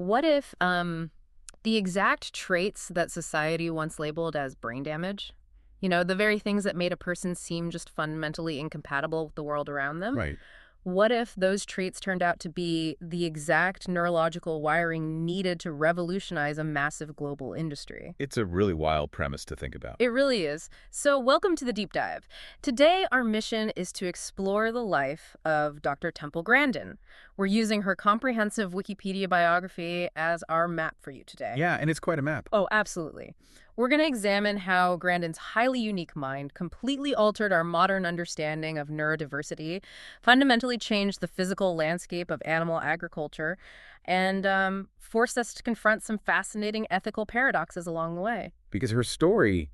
What if the exact traits that society once labeled as brain damage, the very things that made a person seem just fundamentally incompatible with the world around them, Right. what if those traits turned out to be the exact neurological wiring needed to revolutionize a massive global industry? It's a really wild premise to think about. It really is. So, welcome to the deep dive. Today, our mission is to explore the life of Dr. Temple Grandin. We're using her comprehensive Wikipedia biography as our map for you today. Yeah, and it's quite a map. Oh, absolutely. We're going to examine how Grandin's highly unique mind completely altered our modern understanding of neurodiversity, fundamentally changed the physical landscape of animal agriculture, and forced us to confront some fascinating ethical paradoxes along the way. Because her story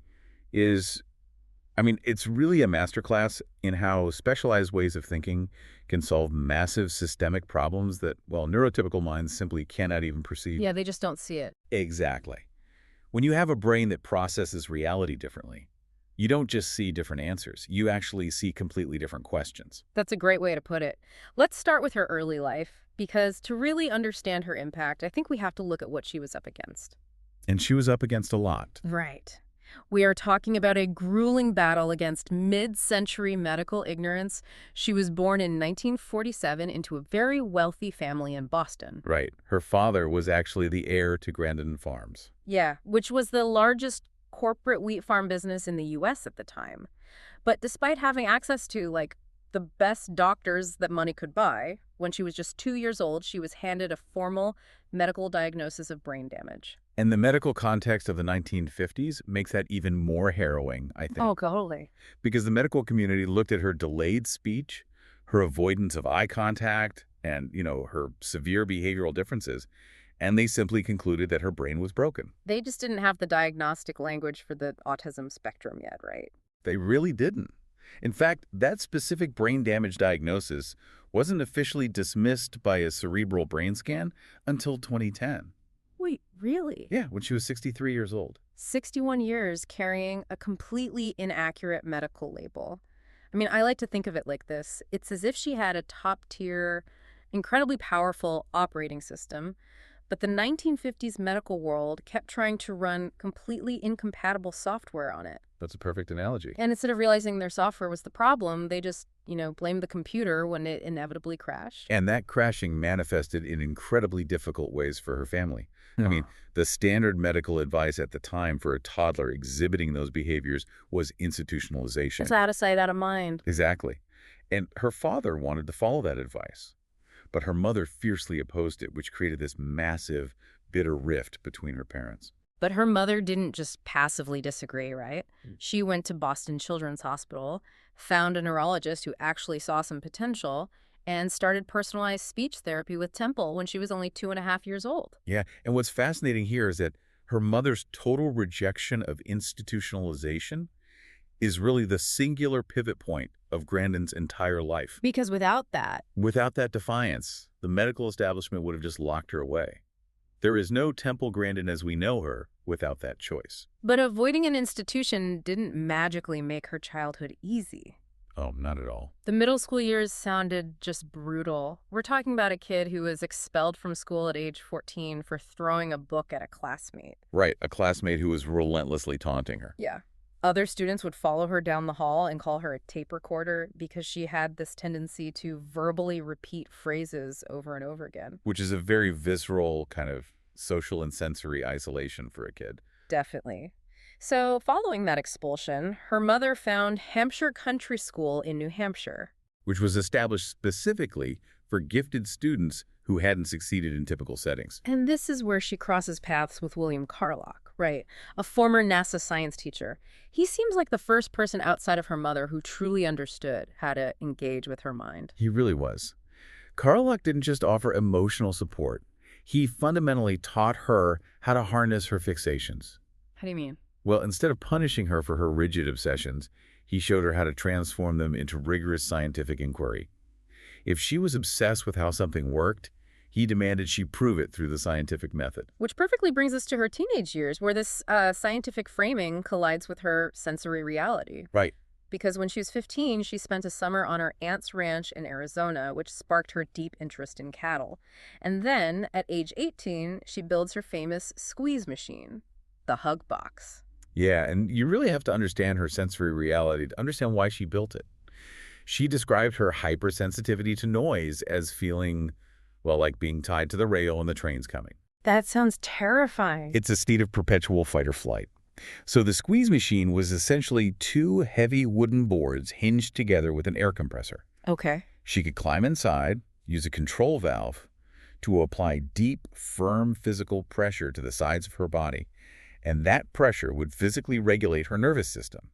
is, it's really a masterclass in how specialized ways of thinking can solve massive systemic problems that, well, neurotypical minds simply cannot even perceive. Yeah, they just don't see it. Exactly. When you have a brain that processes reality differently, you don't just see different answers. You actually see completely different questions. That's a great way to put it. Let's start with her early life, because to really understand her impact, I think we have to look at what she was up against. And she was up against a lot. Right. We are talking about a grueling battle against mid-century medical ignorance. She was born in 1947 into a very wealthy family in Boston. Right. Her father was actually the heir to Grandin Farms. Yeah, which was the largest corporate wheat farm business in the U.S. at the time. But despite having access to, the best doctors that money could buy, when she was just 2 years old, she was handed a formal medical diagnosis of brain damage. And the medical context of the 1950s makes that even more harrowing, I think. Oh, totally. Because the medical community looked at her delayed speech, her avoidance of eye contact, and, her severe behavioral differences, and they simply concluded that her brain was broken. They just didn't have the diagnostic language for the autism spectrum yet, right? They really didn't. In fact, that specific brain damage diagnosis wasn't officially dismissed by a cerebral brain scan until 2010. Wait, really? Yeah, when she was 63 years old. 61 years carrying a completely inaccurate medical label. I like to think of it like this. It's as if she had a top-tier, incredibly powerful operating system, but the 1950s medical world kept trying to run completely incompatible software on it. That's a perfect analogy. And instead of realizing their software was the problem, they just, blamed the computer when it inevitably crashed. And that crashing manifested in incredibly difficult ways for her family. Huh. The standard medical advice at the time for a toddler exhibiting those behaviors was institutionalization. It's out of sight, out of mind. Exactly. And her father wanted to follow that advice. But her mother fiercely opposed it, which created this massive, bitter rift between her parents. But her mother didn't just passively disagree, right? She went to Boston Children's Hospital, found a neurologist who actually saw some potential, and started personalized speech therapy with Temple when she was only 2.5 years old. Yeah, and what's fascinating here is that her mother's total rejection of institutionalization is really the singular pivot point of Grandin's entire life. Because without that, Without that defiance, the medical establishment would have just locked her away. There is no Temple Grandin as we know her without that choice. but avoiding an institution didn't magically make her childhood easy. Oh, not at all. The middle school years sounded just brutal. We're talking about a kid who was expelled from school at age 14 for throwing a book at a classmate. Right, a classmate who was relentlessly taunting her. Yeah. Other students would follow her down the hall and call her a tape recorder because she had this tendency to verbally repeat phrases over and over again. Which is a very visceral kind of social and sensory isolation for a kid. Definitely. So, following that expulsion, her mother found Hampshire Country School in New Hampshire. Which was established specifically for gifted students who hadn't succeeded in typical settings. And this is where she crosses paths with William Carlock, right? A former NASA science teacher. He seems like the first person outside of her mother who truly understood how to engage with her mind. He really was. Carlock didn't just offer emotional support. He fundamentally taught her how to harness her fixations. How do you mean? Well, instead of punishing her for her rigid obsessions, he showed her how to transform them into rigorous scientific inquiry. If she was obsessed with how something worked, he demanded she prove it through the scientific method. Which perfectly brings us to her teenage years, where this scientific framing collides with her sensory reality. Right. because when she was 15, she spent a summer on her aunt's ranch in Arizona, which sparked her deep interest in cattle. And then, at age 18, she builds her famous squeeze machine, the Hug Box. Yeah, and you really have to understand her sensory reality to understand why she built it. She described her hypersensitivity to noise as feeling, well, like being tied to the rail and the train's coming. That sounds terrifying. It's a state of perpetual fight or flight. So the squeeze machine was essentially two heavy wooden boards hinged together with an air compressor. Okay. She could climb inside, use a control valve to apply deep, firm physical pressure to the sides of her body, and that pressure would physically regulate her nervous system.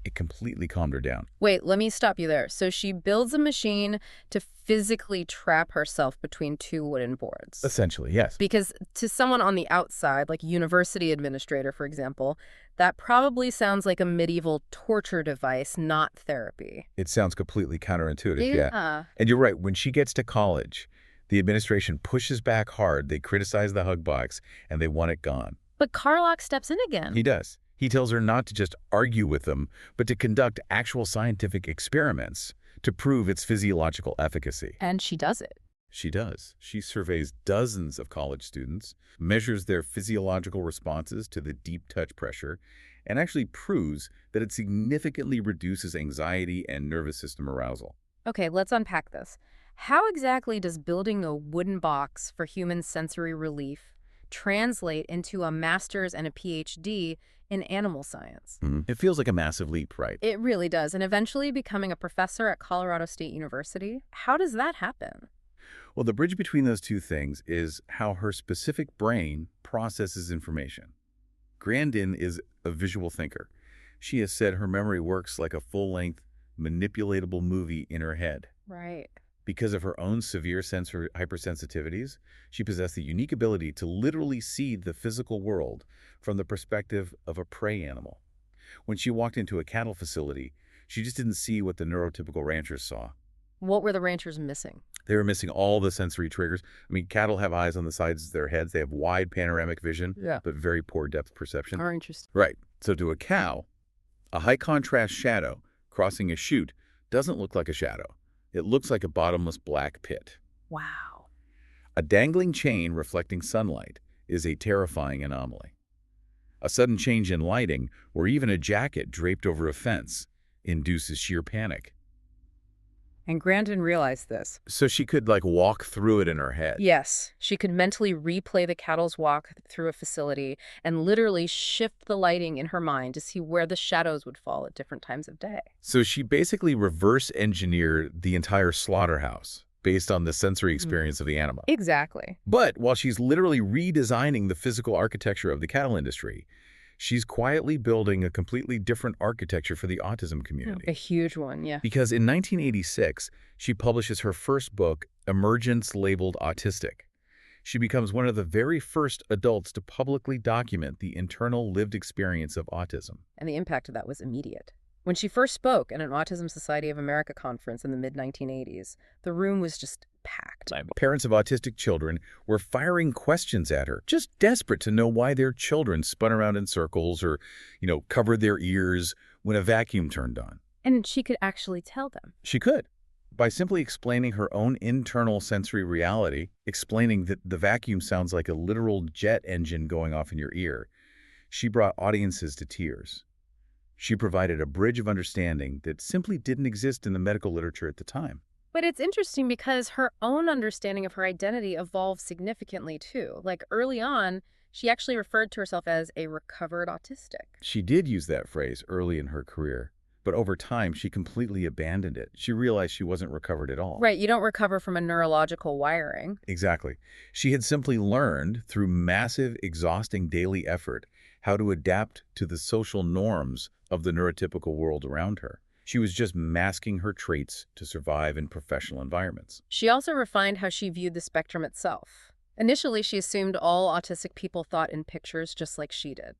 It completely calmed her down. Wait, let me stop you there. So she builds a machine to physically trap herself between two wooden boards. Essentially, yes. Because to someone on the outside, like a university administrator, for example, that probably sounds like a medieval torture device, not therapy. It sounds completely counterintuitive, yeah. Yeah. And you're right, when she gets to college, the administration pushes back hard. They criticize the hug box, and they want it gone. But Carlock steps in again. He does. He tells her not to just argue with them, but to conduct actual scientific experiments to prove its physiological efficacy. And she does it. She does. She surveys dozens of college students, measures their physiological responses to the deep touch pressure, and actually proves that it significantly reduces anxiety and nervous system arousal. Okay, let's unpack this. How exactly does building a wooden box for human sensory relief translate into a master's and a PhD in animal science? It feels like a massive leap, right? It really does. And eventually becoming a professor at Colorado State University. How does that happen? Well, the bridge between those two things is how her specific brain processes information. Grandin is a visual thinker. She has said her memory works like a full-length, manipulatable movie in her head. Right. Because of her own severe sensory hypersensitivities, she possessed the unique ability to literally see the physical world from the perspective of a prey animal. When she walked into a cattle facility, she just didn't see what the neurotypical ranchers saw. What were the ranchers missing? They were missing all the sensory triggers. I mean, cattle have eyes on the sides of their heads. They have wide panoramic vision, but very poor depth perception. Are interesting. Right. So to a cow, a high-contrast shadow crossing a chute doesn't look like a shadow. It looks like a bottomless black pit. Wow. A dangling chain reflecting sunlight is a terrifying anomaly. A sudden change in lighting, or even a jacket draped over a fence, induces sheer panic. And Grandin realized this. So she could, walk through it in her head. Yes, she could mentally replay the cattle's walk through a facility and literally shift the lighting in her mind to see where the shadows would fall at different times of day. So she basically reverse engineered the entire slaughterhouse based on the sensory experience of the animal. Exactly. But while she's literally redesigning the physical architecture of the cattle industry, she's quietly building a completely different architecture for the autism community. A huge one, yeah. Because in 1986, she publishes her first book, Emergence Labeled Autistic. She becomes one of the very first adults to publicly document the internal lived experience of autism. And the impact of that was immediate. When she first spoke at an Autism Society of America conference in the mid-1980s, the room was just packed. Parents of autistic children were firing questions at her, just desperate to know why their children spun around in circles or, covered their ears when a vacuum turned on. And she could actually tell them. She could. By simply explaining her own internal sensory reality, explaining that the vacuum sounds like a literal jet engine going off in your ear, she brought audiences to tears. She provided a bridge of understanding that simply didn't exist in the medical literature at the time. But it's interesting because her own understanding of her identity evolved significantly too. Like early on, she actually referred to herself as a recovered autistic. She did use that phrase early in her career, but over time she completely abandoned it. She realized she wasn't recovered at all. Right, you don't recover from a neurological wiring. Exactly. She had simply learned through massive, exhausting daily effort how to adapt to the social norms of the neurotypical world around her. She was just masking her traits to survive in professional environments. She also refined how she viewed the spectrum itself. Initially, she assumed all autistic people thought in pictures just like she did.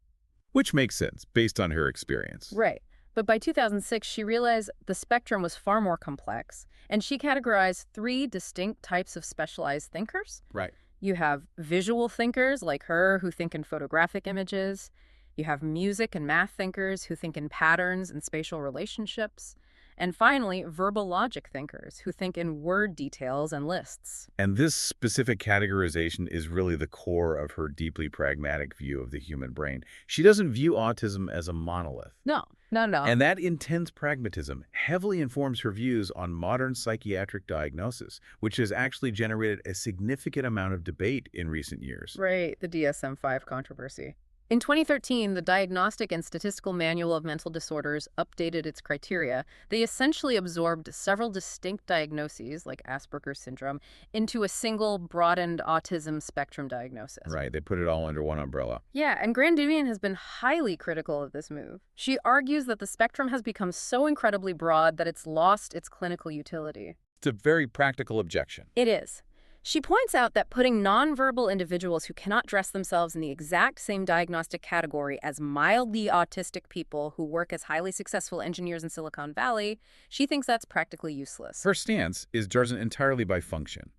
Which makes sense, based on her experience. Right. But by 2006, she realized the spectrum was far more complex, and she categorized 3 distinct types of specialized thinkers. Right. You have visual thinkers like her who think in photographic images. You have music and math thinkers who think in patterns and spatial relationships. And finally, verbal logic thinkers who think in word details and lists. And this specific categorization is really the core of her deeply pragmatic view of the human brain. She doesn't view autism as a monolith. No, no, no. And that intense pragmatism heavily informs her views on modern psychiatric diagnosis, which has actually generated a significant amount of debate in recent years. Right, the DSM-5 controversy. In 2013, the Diagnostic and Statistical Manual of Mental Disorders updated its criteria. They essentially absorbed several distinct diagnoses, like Asperger's syndrome, into a single broadened autism spectrum diagnosis. Right, they put it all under one umbrella. Yeah, and Grandin has been highly critical of this move. She argues that the spectrum has become so incredibly broad that it's lost its clinical utility. It's a very practical objection. It is. She points out that putting nonverbal individuals who cannot dress themselves in the exact same diagnostic category as mildly autistic people who work as highly successful engineers in Silicon Valley, she thinks that's practically useless. Her stance is driven entirely by function.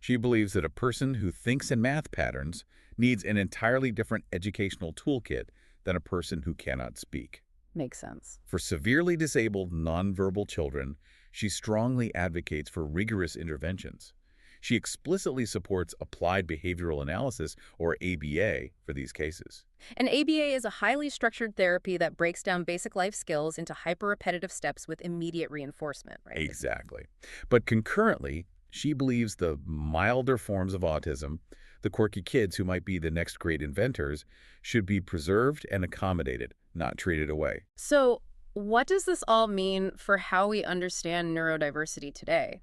She believes that a person who thinks in math patterns needs an entirely different educational toolkit than a person who cannot speak. Makes sense. For severely disabled nonverbal children, she strongly advocates for rigorous interventions. She explicitly supports applied behavioral analysis, or ABA, for these cases. And ABA is a highly structured therapy that breaks down basic life skills into hyper-repetitive steps with immediate reinforcement, right? Exactly. But concurrently, she believes the milder forms of autism, the quirky kids who might be the next great inventors, should be preserved and accommodated, not treated away. So, what does this all mean for how we understand neurodiversity today?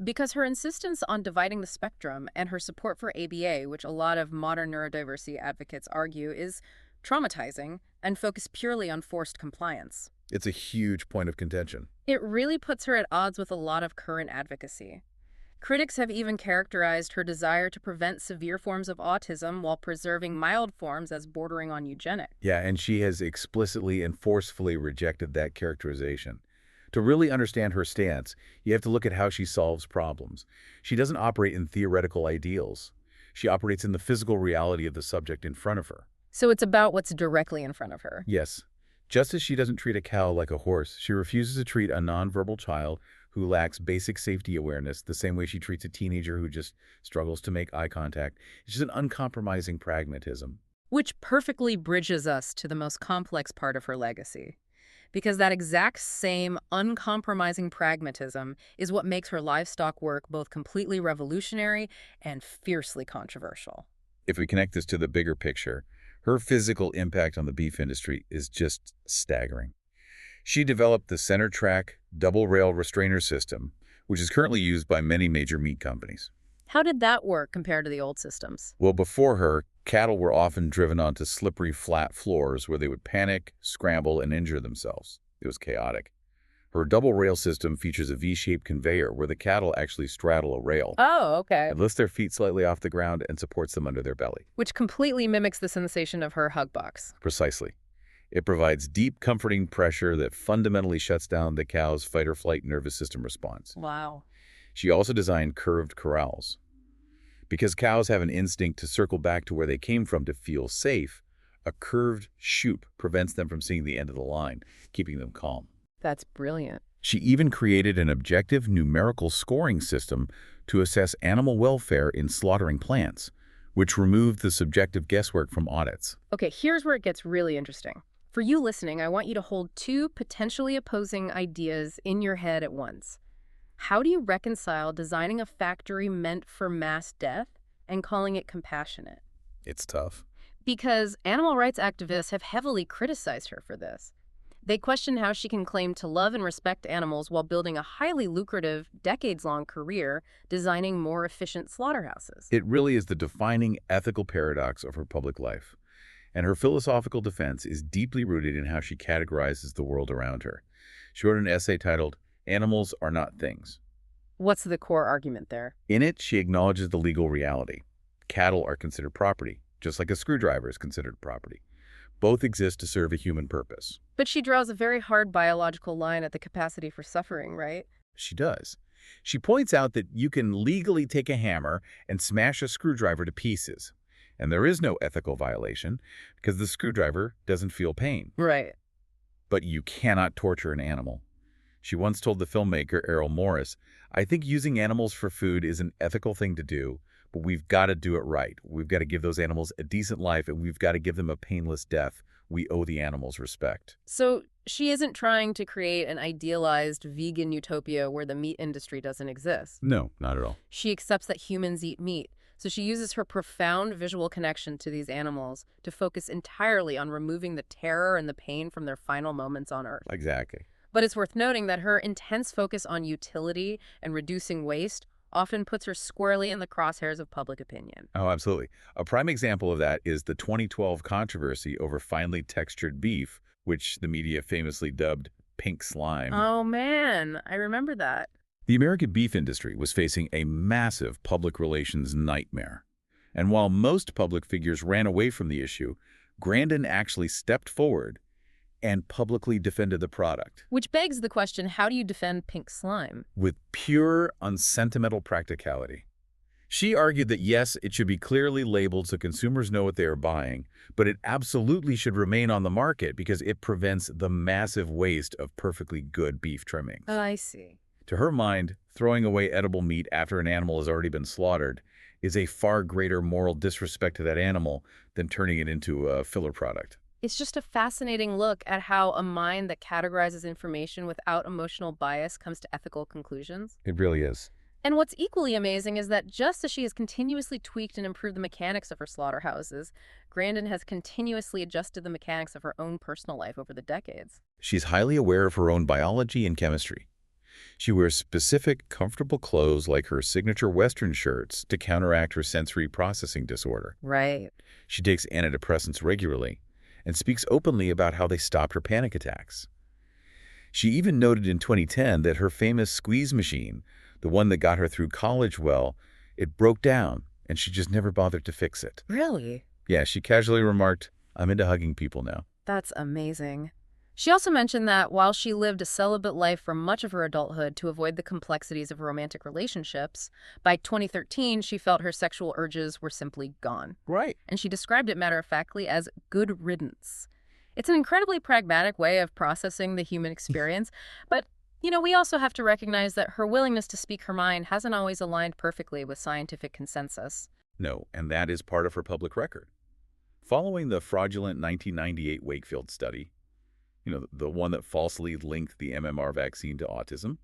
Because her insistence on dividing the spectrum and her support for ABA, which a lot of modern neurodiversity advocates argue is traumatizing and focused purely on forced compliance. It's a huge point of contention. It really puts her at odds with a lot of current advocacy. Critics have even characterized her desire to prevent severe forms of autism while preserving mild forms as bordering on eugenic. Yeah, and she has explicitly and forcefully rejected that characterization. To really understand her stance, you have to look at how she solves problems. She doesn't operate in theoretical ideals. She operates in the physical reality of the subject in front of her. So it's about what's directly in front of her. Yes. Just as she doesn't treat a cow like a horse, she refuses to treat a nonverbal child who lacks basic safety awareness the same way she treats a teenager who just struggles to make eye contact. It's just an uncompromising pragmatism. Which perfectly bridges us to the most complex part of her legacy. Because that exact same uncompromising pragmatism is what makes her livestock work both completely revolutionary and fiercely controversial. If we connect this to the bigger picture, her physical impact on the beef industry is just staggering. She developed the center track double rail restrainer system, which is currently used by many major meat companies. How did that work compared to the old systems? Well, before her, cattle were often driven onto slippery, flat floors where they would panic, scramble, and injure themselves. It was chaotic. Her double rail system features a V-shaped conveyor where the cattle actually straddle a rail. Oh, okay. It lifts their feet slightly off the ground and supports them under their belly. Which completely mimics the sensation of her hug box. Precisely. It provides deep, comforting pressure that fundamentally shuts down the cow's fight-or-flight nervous system response. Wow. She also designed curved corrals. Because cows have an instinct to circle back to where they came from to feel safe, a curved chute prevents them from seeing the end of the line, keeping them calm. That's brilliant. She even created an objective numerical scoring system to assess animal welfare in slaughtering plants, which removed the subjective guesswork from audits. Okay, here's where it gets really interesting. For you listening, I want you to hold two potentially opposing ideas in your head at once. How do you reconcile designing a factory meant for mass death and calling it compassionate? It's tough. Because animal rights activists have heavily criticized her for this. They question how she can claim to love and respect animals while building a highly lucrative, decades-long career designing more efficient slaughterhouses. It really is the defining ethical paradox of her public life. And her philosophical defense is deeply rooted in how she categorizes the world around her. She wrote an essay titled, "Animals Are Not Things." What's the core argument there? In it, she acknowledges the legal reality. Cattle are considered property, just like a screwdriver is considered property. Both exist to serve a human purpose. But she draws a very hard biological line at the capacity for suffering, right? She does. She points out that you can legally take a hammer and smash a screwdriver to pieces. And there is no ethical violation because the screwdriver doesn't feel pain. Right. But you cannot torture an animal. She once told the filmmaker Errol Morris, "I think using animals for food is an ethical thing to do, but we've got to do it right. We've got to give those animals a decent life, and we've got to give them a painless death. We owe the animals respect." So she isn't trying to create an idealized vegan utopia where the meat industry doesn't exist. No, not at all. She accepts that humans eat meat, so she uses her profound visual connection to these animals to focus entirely on removing the terror and the pain from their final moments on Earth. Exactly. But it's worth noting that her intense focus on utility and reducing waste often puts her squarely in the crosshairs of public opinion. Oh, absolutely. A prime example of that is the 2012 controversy over finely textured beef, which the media famously dubbed pink slime. Oh man, I remember that. The American beef industry was facing a massive public relations nightmare. And while most public figures ran away from the issue, Grandin actually stepped forward and publicly defended the product Which begs the question, how do you defend pink slime? with pure, unsentimental practicality. She argued that yes, it should be clearly labeled so consumers know what they are buying, but it absolutely should remain on the market because it prevents the massive waste of perfectly good beef trimmings. I see. To her mind, throwing away edible meat after an animal has already been slaughtered is a far greater moral disrespect to that animal than turning it into a filler product. It's just a fascinating look at how a mind that categorizes information without emotional bias comes to ethical conclusions. It really is. And what's equally amazing is that just as she has continuously tweaked and improved the mechanics of her slaughterhouses, Grandin has continuously adjusted the mechanics of her own personal life over the decades. She's highly aware of her own biology and chemistry. She wears specific, comfortable clothes like her signature Western shirts to counteract her sensory processing disorder. Right. She takes antidepressants regularly and speaks openly about how they stopped her panic attacks. She even noted in 2010 that her famous squeeze machine, the one that got her through college, well, it broke down, and she just never bothered to fix it. Really? Yeah, she casually remarked, "I'm into hugging people now." That's amazing. She also mentioned that while she lived a celibate life for much of her adulthood to avoid the complexities of romantic relationships, by 2013 she felt her sexual urges were simply gone. Right. And she described it matter-of-factly as good riddance. It's an incredibly pragmatic way of processing the human experience, but, we also have to recognize that her willingness to speak her mind hasn't always aligned perfectly with scientific consensus. No, and that is part of her public record. Following the fraudulent 1998 Wakefield study, the one that falsely linked the MMR vaccine to autism,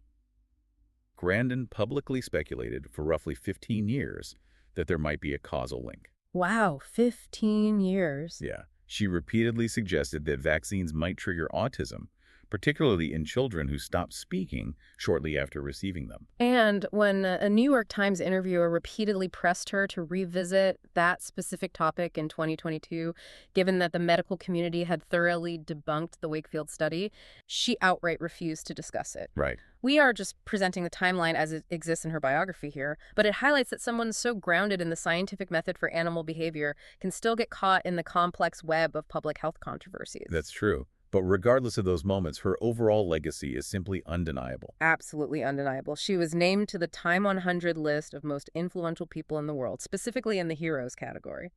Grandin publicly speculated for roughly 15 years that there might be a causal link. Wow, 15 years. Yeah. She repeatedly suggested that vaccines might trigger autism, particularly in children who stopped speaking shortly after receiving them. And when a New York Times interviewer repeatedly pressed her to revisit that specific topic in 2022, given that the medical community had thoroughly debunked the Wakefield study, she outright refused to discuss it. Right. We are just presenting the timeline as it exists in her biography here, but it highlights that someone so grounded in the scientific method for animal behavior can still get caught in the complex web of public health controversies. That's true. But regardless of those moments, her overall legacy is simply undeniable. Absolutely undeniable. She was named to the Time 100 list of most influential people in the world, specifically in the heroes category.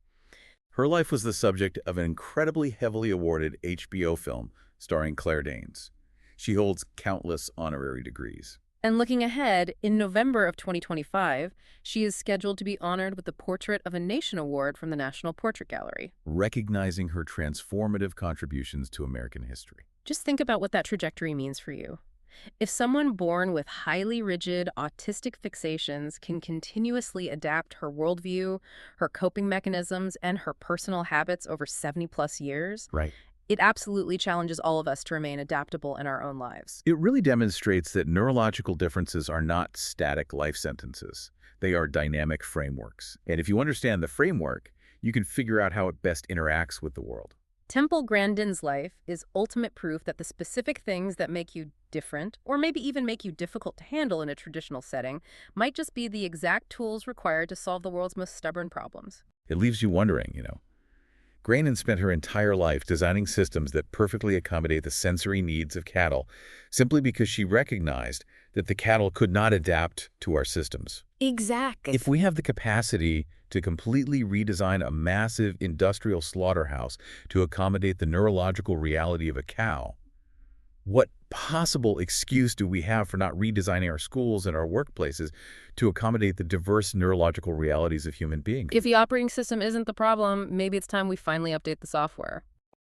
Her life was the subject of an incredibly heavily awarded HBO film starring Claire Danes. She holds countless honorary degrees. And looking ahead, in November of 2025, she is scheduled to be honored with the Portrait of a Nation Award from the National Portrait Gallery. Recognizing her transformative contributions to American history. Just think about what that trajectory means for you. If someone born with highly rigid autistic fixations can continuously adapt her worldview, her coping mechanisms, and her personal habits over 70-plus years, Right. it absolutely challenges all of us to remain adaptable in our own lives. It really demonstrates that neurological differences are not static life sentences. They are dynamic frameworks. And if you understand the framework, you can figure out how it best interacts with the world. Temple Grandin's life is ultimate proof that the specific things that make you different, or maybe even make you difficult to handle in a traditional setting, might just be the exact tools required to solve the world's most stubborn problems. It leaves you wondering, Grandin spent her entire life designing systems that perfectly accommodate the sensory needs of cattle, simply because she recognized that the cattle could not adapt to our systems. Exactly. If we have the capacity to completely redesign a massive industrial slaughterhouse to accommodate the neurological reality of a cow, what possible excuse do we have for not redesigning our schools and our workplaces to accommodate the diverse neurological realities of human beings? If the operating system isn't the problem, maybe it's time we finally update the software.